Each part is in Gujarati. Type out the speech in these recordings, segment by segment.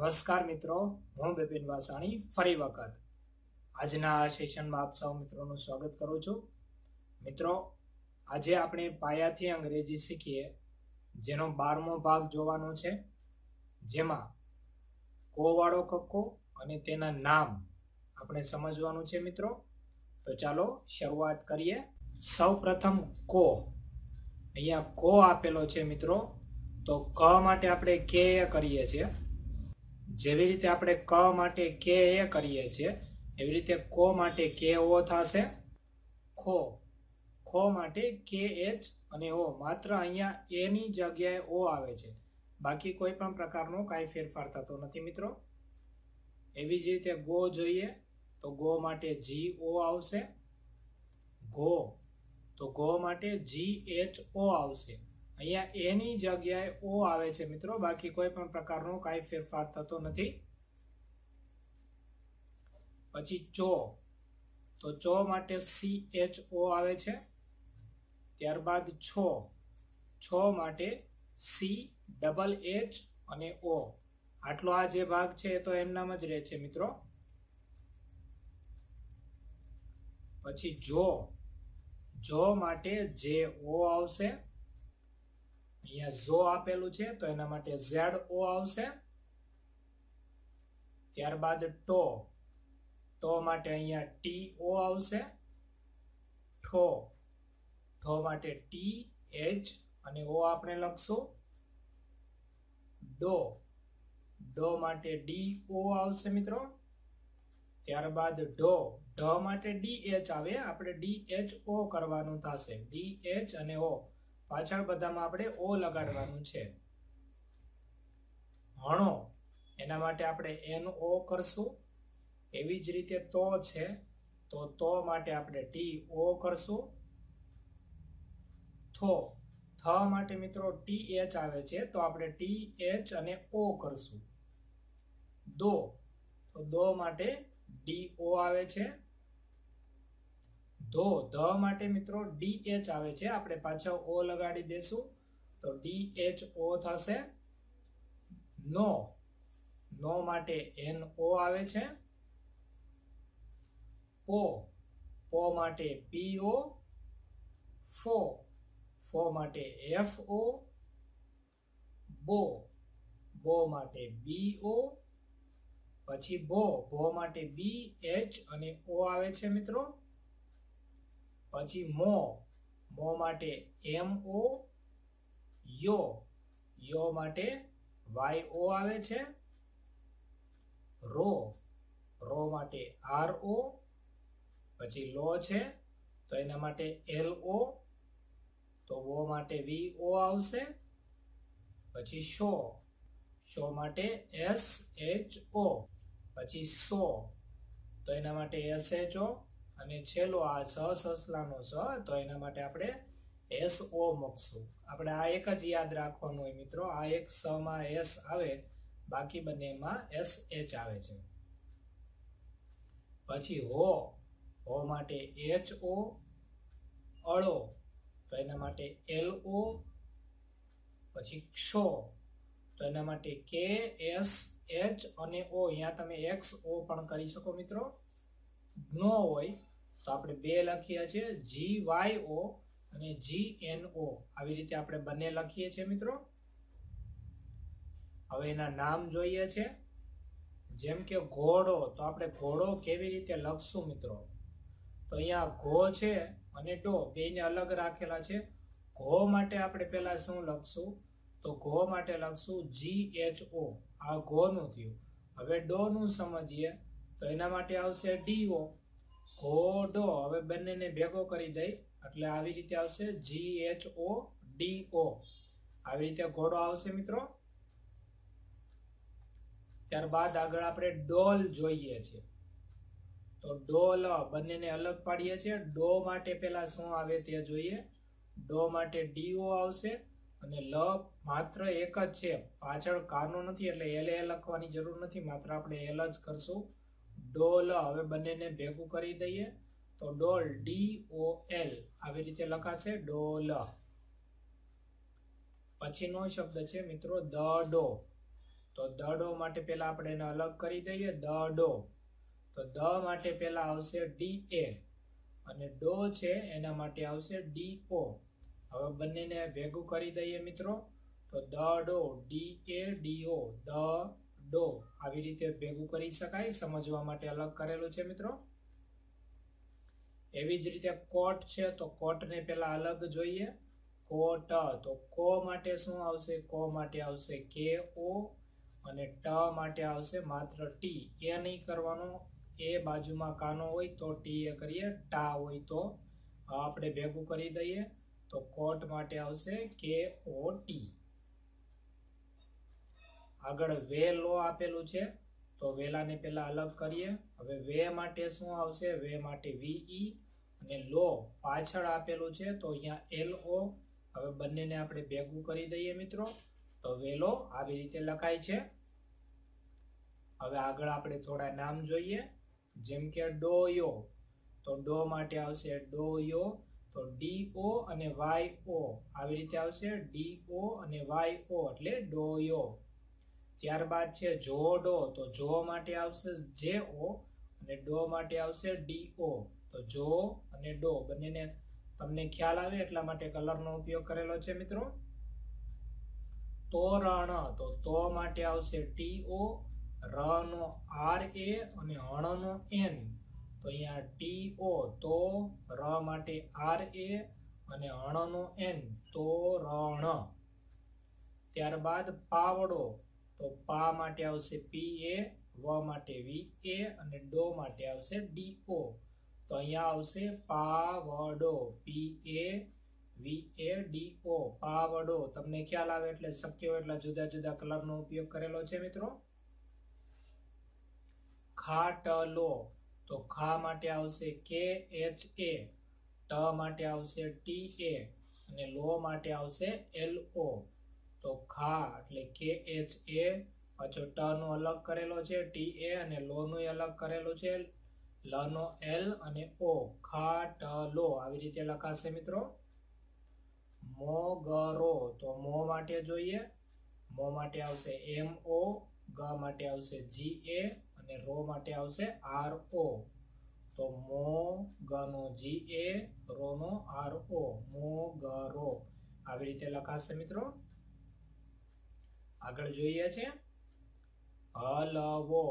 નમસ્કાર મિત્રો, હું બિપિન વાસાણી ફરી વખત આજના આ સેશનમાં આપ સૌ મિત્રોનું સ્વાગત કરું છું। મિત્રો, આજે આપણે પાયાથી અંગ્રેજી શીખીએ જેનો 12મો ભાગ જોવાનો છે, જેમાં કો વાળો કક્કો અને તેના નામ આપણે સમજવાનું છે મિત્રો। તો ચાલો શરૂઆત કરીએ। સૌ પ્રથમ કો, અહીંયા કો આપેલો છે મિત્રો। તો ક માટે આપણે કે કરીએ છીએ, જેવી રીતે આપણે ક માટે કે એ કરીએ છીએ એવી રીતે કો માટે કે ઓ થશે। ખો, ખો માટે કે એચ અને ઓ, માત્ર અહીંયા એ ની જગ્યાએ ઓ આવે છે, બાકી કોઈ પણ પ્રકારનો કાંઈ ફેરફાર થતો નથી મિત્રો। એવી જ રીતે ગો જોઈએ તો ગો માટે જી ઓ આવશે। ગો, તો ગો માટે જી એચ ઓ આવશે। અહીંયા એ ની જગ્યાએ ઓ આવે છે મિત્રો, બાકી કોઈ પણ પ્રકારનો કાંઈ ફેરફાર થતો નથી। પછી ચો, તો ચો માટે સી એચ ઓ આવે છે। ત્યારબાદ છો, છો માટે સી ડબલ એચ અને ઓ। આટલો આ જે ભાગ છે એ તો એમનામ જ રહે છે મિત્રો। પછી જો, જો માટે જે ઓ આવશે। અહીંયા ઝો આપેલું છે તો એના માટે ઝેડ ઓ આવશે। ત્યારબાદ ટો, ટો માટે અહીંયા ટી ઓ આવશે। ઠો, ઠો માટે ટી એચ અને ઓ આપણે લખશું। ડો, ડો માટે ડી ઓ આવશે મિત્રો। ત્યારબાદ ઢો, ઢ માટે ડી એચ આવે, આપણે ડી એચ ઓ કરવાનું થશે। ડી એચ અને ઓ, પાછળ બધામાં આપણે ઓ લગાડવાનું છે। હણો, એના માટે આપણે એન ઓ કરશું। એવી જ રીતે તો છે તો તો માટે આપણે ટી ઓ કરશું। થો, થ માટે મિત્રો ટી એચ આવે છે તો આપણે ટી એચ અને ઓ કરશું। દો, તો દો માટે ડી ઓ આવે છે। ધો, ધ માટે મિત્રો ડી એચ આવે છે, આપણે પાછળ ઓ લગાડી દેશું તો ડી એચ ઓ થશે। નો, નો માટે એન ઓ આવે છે। પો, પો માટે પી ઓ। ફો, ફો માટે એફ ઓ। બો, બો માટે બી ઓ। પછી ભો, ભો માટે બી એચ અને ઓ આવે છે મિત્રો। પછી મો, મો માટે એમ ઓ। યો, યો માટે વાય ઓ આવે છે। રો, રો માટે આર ઓ। પછી લો છે તો એના માટે એલ ઓ, તો ઓ માટે વી ઓ આવશે। પછી શો, શો માટે એસ એચ ઓ। પછી સો, તો એના માટે એસ એચ ઓ, અને છેલ્લો આ સસલાનો સ, તો એના માટે આપણે એસ ઓ મૂકશું। આપણે આ એક જ યાદ રાખવાનું હોય મિત્રો, આ એક સ માં એસ આવે, બાકી બંનેમાં એસ એચ આવે છે। પછી હો, હો માટે એચ ઓ। અળો, તો એના માટે એલ ઓ। પછી ક્ષો, તો એના માટે કે એસ એચ અને ઓ, અહીંયા તમે એક્સ ઓ પણ કરી શકો મિત્રો। જ્ઞો હોય તો આપણે બે લખીએ છીએ, જી વાય ઓ અને જી એન ઓ, આવી રીતે આપણે બંને લખીએ છીએ મિત્રો। હવે એના નામ જોઈએ છે, જેમ કે ઘોડો, તો આપણે ઘોડો કેવી રીતે લખશું મિત્રો? તો અહીંયા ઘો છે અને ડો બેને અલગ રાખેલા છે। ઘો માટે આપણે પહેલા શું લખશું? તો ઘો માટે લખશું જી એચ ઓ, આ ઘો નું થયું। હવે ડો નું સમજીએ તો એના માટે આવશે ડી ઓ। ઘોડો, હવે બંનેને ભેગો કરી દઈ એટલે આવી રીતે આવશે G H O D O, આવી રીતે ઘોડો આવશે મિત્રો। ત્યારબાદ આગળ આપણે ડોલ જોઈએ છે, તો ડોલ, બંનેને અલગ પાડીએ છીએ। ડો માટે પેલા શું આવે તે જોઈએ। ડો માટે ડીઓ આવશે અને લ માત્ર એક જ છે, પાછળ કાનો નથી એટલે એલ એ લખવાની જરૂર નથી, માત્ર આપણે એલ જ કરશું। ડોલ, હવે બંનેને ભેગું કરી દઈએ તો ડોલ, ડી ઓ એલ, આવી રીતે લખાશે ડોલ। પછીનો શબ્દ છે મિત્રો દડો, તો દડો માટે પેલા આપણે એને અલગ કરી દઈએ, દડો. તો દ માટે પેલા આવશે DA અને ડો છે એના માટે આવશે DO. હવે બંનેને ભેગું કરી દઈએ મિત્રો. તો દડો, DA, DO, દડો. આવી રીતે ભેગું કરી શકાય, સમજવા માટે અલગ કરેલું છે મિત્રો. એવી જ રીતે કોટ છે, તો કોટને પેલા અલગ જોઈએ. કોટ. તો કો માટે શું આવશે? કો માટે આવશે KO અને ટ માટે આવશે માત્ર T. એ નહીં કરવાનો, એ બાજુમાં કાનો હોય તો T એ કરીએ, ટા હોય તો આપણે ભેગું કરી દઈએ. તો કોટ માટે આવશે KOT. આગળ વેલો આપેલું છે, તો વેલાને પેલા અલગ કરીએ. હવે વે માટે શું આવશે? વે માટે VE અને લો પાછળ આપેલું છે, તો અહીંયા LO. હવે બંનેને આપણે ભેગું કરી દઈએ મિત્રો. તો વેલો આવી રીતે લખાય છે. હવે આગળ આપણે થોડા નામ જોઈએ, જેમ કે ડોયો. તો ડો માટે આવશે ડોયો. તો DO અને YO આવી રીતે આવશે, DO અને YO એટલે ડોયો. ત્યારબાદ છે જોડો. તો જો માટે આવશે JO અને ડો માટે આવશે DO. તો જો અને ડો બંનેને તમને ખ્યાલ આવે એટલા માટે કલરનો ઉપયોગ કરેલો છે મિત્રો. તોરણ. તો તો માટે આવશે TO, ર નો RA અને હણ નો N. તો અહીંયા TO તો, ર માટે RA અને હણ નો N, તોરણ. ત્યારબાદ પાવડો. તો પા માટે આવશે PA, વ માટે VA અને ડો માટે આવશે DO. તો અહીંયા આવશે પાવડો, PA VA DO, પાવડો. તમને ખ્યાલ આવે એટલે શક્ય હોય એટલા જુદા જુદા કલરનો ઉપયોગ કરેલો છે મિત્રો. ખાટલો. તો ખા માટે આવશે KHA, ટ માટે આવશે TA અને લો માટે આવશે LO. તો ખા એટલે KHA, પાછો ટ નો અલગ કરેલો છે TA અને લો નું અલગ કરેલું છે, લ નો L અને O. ખાટલો આવી રીતે લખાશે મિત્રો. મોગરો. તો મો માટે જોઈએ. મો માટે આવશે MO, ગ માટે આવશે GA અને રો માટે આવશે RO. તો મો, ગ નો GA, રો નો RO, મોગરો આવી રીતે લખાશે મિત્રો. આગળ જોઈએ છે હલવો.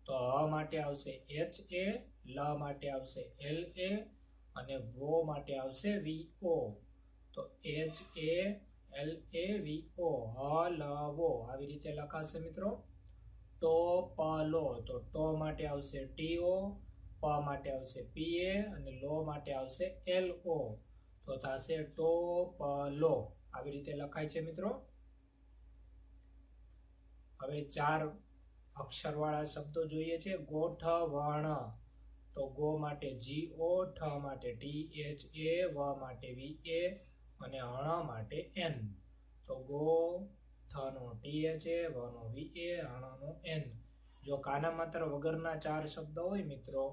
તો હ માટે આવશે HA, લ માટે આવશે LA અને વો માટે આવશે VO. તો HA LA VO, હલવો આવી રીતે લખાશે મિત્રો. ટોપલો. તો ટો માટે આવશે TO, પ માટે આવશે PA અને લો માટે આવશે LO. તો થશે ટોપલો. આવી રીતે લખાય છે મિત્રો. હવે 4 અક્ષરવાળા શબ્દો જોઈએ છે. ગોઠવણ. તો ગો માટે GO, ઠ માટે THA, વ માટે VA અને હણ માટે N. તો ગો, થ નો THA, વ નો VA, હણ નો N. જો કાના માત્ર વગરના 4 શબ્દો હોય મિત્રો,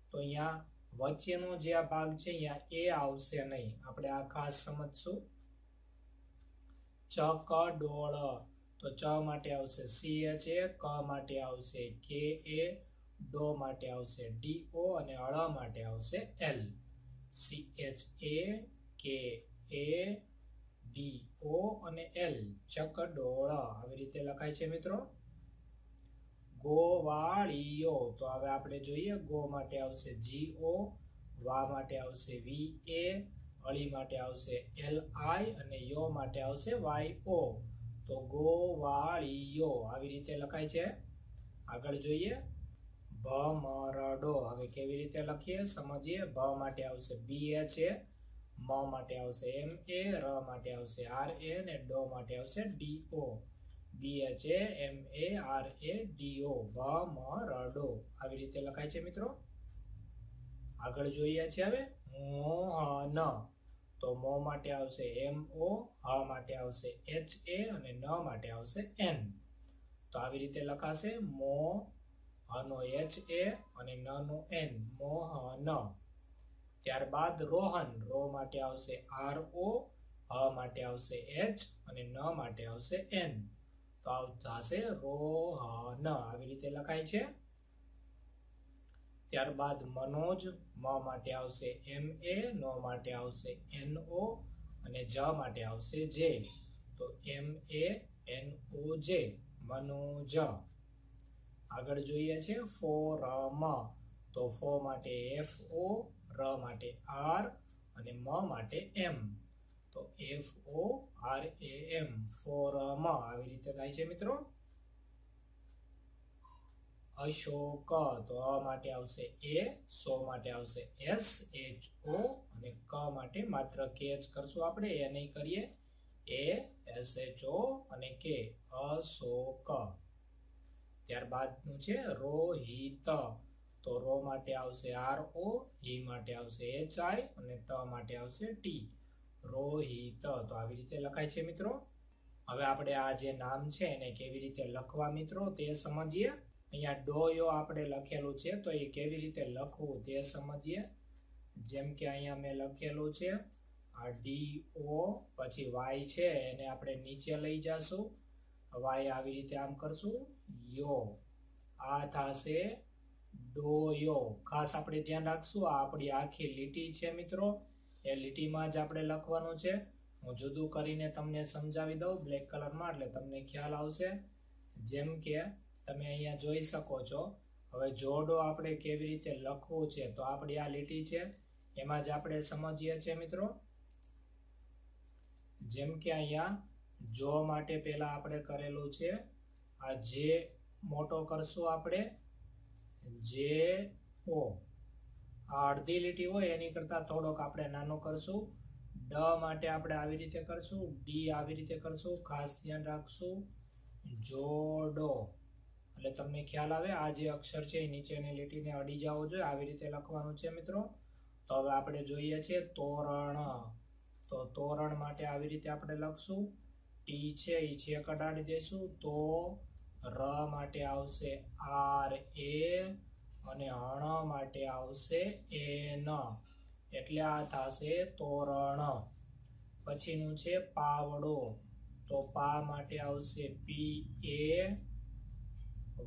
તો અહીંયા વચ્ચેનો જે આ ભાગ છે અહીંયા એ આવશે નહીં. આપણે આ ખાસ સમજશું. ચકડોળ. તો ચ માટે આવશે CHA, ક માટે આવશે KA, ડો માટે આવશે DO અને હળ માટે આવશે L. CHA, KA, DO અને L, ચકડોળ આવી રીતે લખાય છે મિત્રો. ગોવાળીઓ. તો હવે આપણે જોઈએ. ગો માટે આવશે GO, વા માટે આવશે VA, અળી માટે આવશે LI અને યો માટે આવશે YO. તો ગોવાળીઓ આવી રીતે લખાય છે. આગળ જોઈએ ભમરડો. હવે કેવી રીતે લખીએ સમજીએ. ભ માટે આવશે BHA, મ માટે આવશે MA, ર માટે આવશે RA અને ડો માટે આવશે DO. BHA MA RA DO, ભમરડો આવી રીતે લખાય છે મિત્રો. આગળ જોઈએ છે હવે મોહન. તો મો માટે આવશે MO, હ માટે આવશે HA અને ન માટે આવશે N. તો આવી રીતે લખાશે. મો, હ નો HA અને ન નો N, મોહન. ત્યારબાદ રોહન. રો માટે આવશે RO, હ માટે આવશે H અને ન માટે આવશે N. તો થશે રોહન, આવી રીતે લખાય છે. ત્યારબાદ મનોજ, મ માટે આવશે MA, નો માટે આવશે NO અને જ માટે આવશે જે. તો MANOJ, મનોજ. આગળ જોઈએ છે ફોરમ, તો ફો માટે FO, ર માટે R અને મ માટે M. તો FORAM, ફોરમ, આવી રીતે થાય છે મિત્રો. અશોક, તો અ માટે આવશે A, સો માટે આવશે SHO અને ક માટે માત્ર કે જ કરશું આપણે, એ નહીં કરીએ. ASHO અને કે, અશોક. ત્યારબાદનું છે રોહિત, તો રો માટે આવશે RO, હી માટે આવશે HI અને ત માટે આવશે T. રોહિત, તો આવી રીતે લખાય છે મિત્રો. હવે આપણે આ જે નામ છે એને કેવી રીતે લખવા મિત્રો તે સમજીએ. અહીંયા ડોયો આપણે લખેલું છે, તો એ કેવી રીતે લખવું તે સમજીએ. જેમ કે અહીંયા મેં લખેલું છે આ DO, પછી Y છે એને આપણે નીચે લઈ જશું, Y આવી રીતે આમ કરશું, યો, આ થશે ડોયો. ખાસ આપણે ધ્યાન રાખશું, આ આપણી આખી લીટી છે મિત્રો, એ લીટીમાં જ આપણે લખવાનું છે. હું જુદું કરીને તમને સમજાવી દઉં બ્લેક કલરમાં, એટલે તમને ખ્યાલ આવશે. જેમ કે તમે અહીંયા જોઈ શકો છો. હવે જોડો આપણે કેવી રીતે લખવું છે, તો આપણી આ લીટી છે એમાં જ આપણે સમજીએ છીએ મિત્રો. જેમ કે અહીંયા જો માટે પહેલા આપણે કરેલું છે, આ જે મોટો કરશું આપણે, જે ઓ, આ અડધી લીટી હોય એની કરતા થોડોક આપણે નાનો કરશું. ડ માટે આપણે આવી રીતે કરશું, ડી આવી રીતે કરશું. ખાસ ધ્યાન રાખશું, જોડો, એટલે તમને ખ્યાલ આવે આ જે અક્ષર છે એ નીચેની લીટીને અડી જવો જોઈએ, આવી રીતે લખવાનું છે મિત્રો. તો હવે આપણે જોઈએ છે તોરણ, તો તોરણ માટે આવી રીતે આપણે લખશું. ટી છે એ છે કઢાડી દેશું, તો ર માટે આવશે RA અને હણ માટે આવશે N, એટલે આ થશે તોરણ. પછીનું છે પાવડો, તો પા માટે આવશે PA,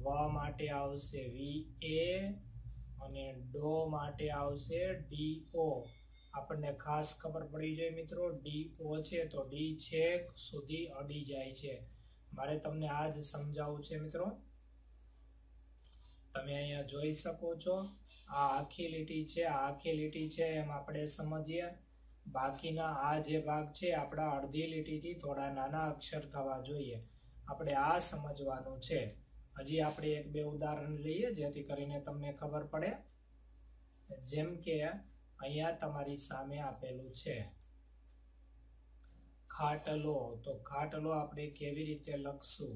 વ માટે આવશે VA અને ડો માટે આવશે DO. આપણને ખાસ ખબર પડી જોઈએ મિત્રો, DO છે તો ડી છેક સુધી અડી જાય છે. મારે તમને આ જ સમજાવવું છે મિત્રો. તમે અહીંયા જોઈ શકો છો આ આખી લીટી છે, આ આખી લીટી છે એમ આપણે સમજીએ. બાકીના આ જે ભાગ છે આપણા અડધી લીટીથી થોડા નાના અક્ષર થવા જોઈએ, આપણે આ સમજવાનું છે. હજી આપણે એક બે ઉદાહરણ લઈએ જેથી કરીને તમને ખબર પડે. જેમ કે અહીંયા તમારી સામે આપેલું છે ખાટલો, તો ખાટલો આપણે કેવી રીતે લખશું,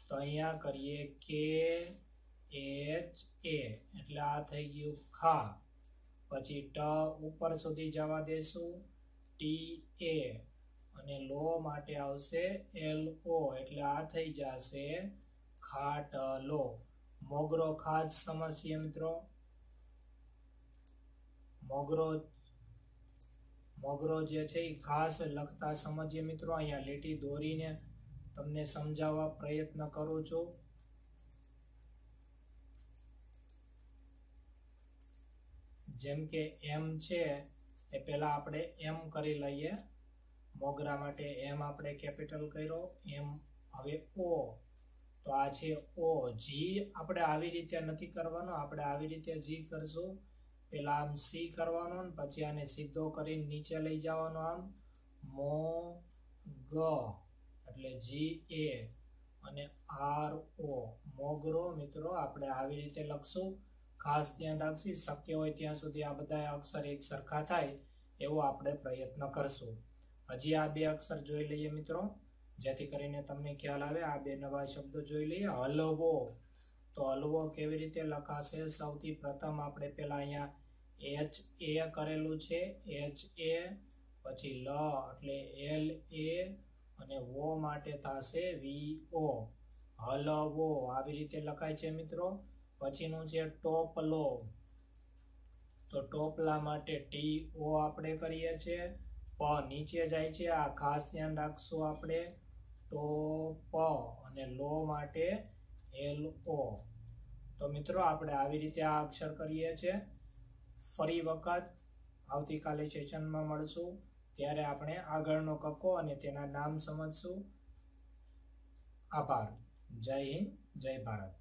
તો અહીંયા કરીએ KHA, એટલે આ થઈ ગયું ખા. પછી ટ ઉપર સુધી જવા દેશું, TA અને લો માટે આવશે LO, એટલે આ થઈ જશે ખાટલો. મોગરો ખાસ સમજીએ મિત્રો. મોગરો જે છે એ ખાસ લખતા સમજીએ મિત્રો. અહીંયા લીટી દોરીને તમને સમજાવવા પ્રયત્ન કરું છું. જેમ કે M છે એ પહેલા આપણે M કરી લઈએ. મોગરા માટે M આપણે કેપિટલ કર્યો, M. હવે O, તો આ છે O. જી આપણે આવી રીતે નથી કરવાનો, આપણે આવી રીતે જી કરશું. પેલા આમ સી કરવાનો, પછી આને સીધો કરીને નીચે લઈ જવાનો, આમ મો ગ, એટલે GA અને RO, મોગરો. મિત્રો આપણે આવી રીતે લખશું. ખાસ ધ્યાન રાખશી, શક્ય હોય ત્યાં સુધી આ બધા અક્ષર એક સરખા થાય એવો આપણે પ્રયત્ન કરશું. હજી આ બે અક્ષર જોઈ લઈએ મિત્રો, જેથી કરીને તમને ખ્યાલ આવે. આ બે નવા શબ્દો જોઈ લઈએ. હલવો, તો હલવો કેવી રીતે લખાશે, સૌથી પ્રથમ આપણે પેલા અહીંયા HA કરેલું છે, HA, પછી લ એટલે LA અને વો માટે થશે VO, હલવો, આવી રીતે લખાય છે મિત્રો. પછીનું છે ટોપલો, તો ટોપલા માટે TO આપણે કરીએ છીએ, પ નીચે જાય છે, આ ખાસ ધ્યાન રાખશું આપણે. ટોપ અને અને લો માટે LO. તો મિત્રો આપણે આવી રીતે આ અક્ષર કરીએ છીએ. ફરી વખત આવતીકાલે સેશનમાં મળશું, ત્યારે આપણે આગળનો કક્કો અને તેના નામ સમજશું. આભાર. જય હિન્દ, જય ભારત.